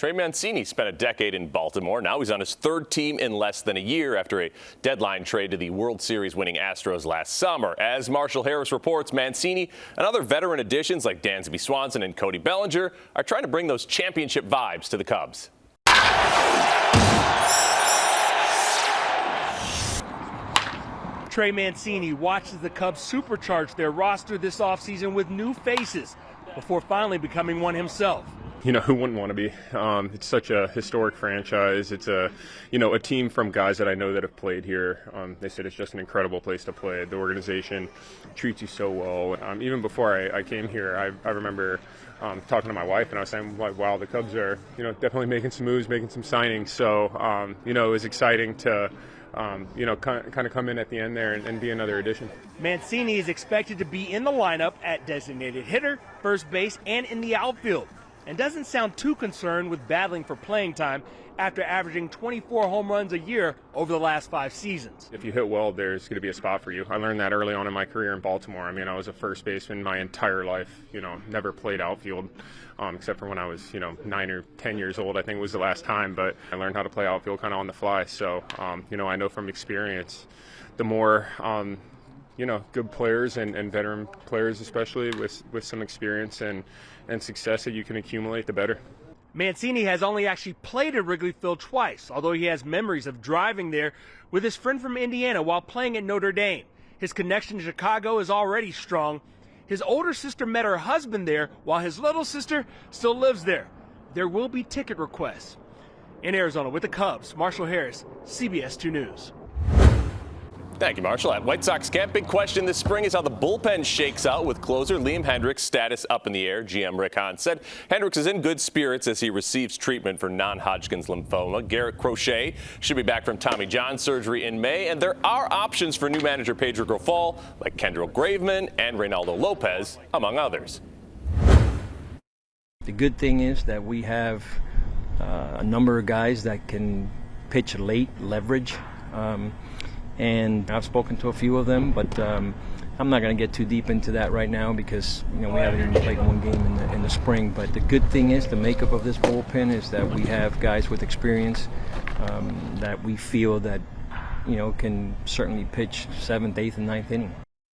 Trey Mancini spent a decade in Baltimore. Now he's on his third team in less than a year after a deadline trade to the World Series winning Astros last summer. As Marshall Harris reports, Mancini and other veteran additions like Dansby Swanson and Cody Bellinger are trying to bring those championship vibes to the Cubs. Trey Mancini watches the Cubs supercharge their roster this offseason with new faces before finally becoming one himself. You know, who wouldn't want to be? It's such a historic franchise. It's a team from guys that I know that have played here. They said it's just an incredible place to play. The organization treats you so well. Even before I came here, I remember talking to my wife, and I was saying, wow, the Cubs are, definitely making some moves, making some signings. So, it was exciting to, kind of come in at the end there and be another addition. Mancini is expected to be in the lineup at designated hitter, first base, and in the outfield, and doesn't sound too concerned with battling for playing time after averaging 24 home runs a year over the last 5 seasons. If you hit well, there's going to be a spot for you. I learned that early on in my career in Baltimore. I mean, I was a first baseman my entire life, never played outfield, except for when I was, 9 or 10 years old, I think was the last time, but I learned how to play outfield kind of on the fly. So, I know from experience, the more, good players and veteran players, especially with some experience and success that you can accumulate, the better. Mancini has only actually played at Wrigley Field twice, although he has memories of driving there with his friend from Indiana while playing at Notre Dame. His connection to Chicago is already strong. His older sister met her husband there, while his little sister still lives there. There will be ticket requests. In Arizona with the Cubs, Marshall Harris, CBS 2 News. Thank you, Marshall. At White Sox camp, big question this spring is how the bullpen shakes out with closer Liam Hendriks' status up in the air. GM Rick Hahn said Hendriks is in good spirits as he receives treatment for non-Hodgkin's lymphoma. Garrett Crochet should be back from Tommy John surgery in May, and there are options for new manager Pedro Grifol, like Kendall Graveman and Reynaldo Lopez, among others. The good thing is that we have a number of guys that can pitch late, leverage. And I've spoken to a few of them, but I'm not going to get too deep into that right now because we haven't even played one game in the spring. But the good thing is the makeup of this bullpen is that we have guys with experience that we feel that can certainly pitch 7th, 8th, and 9th inning.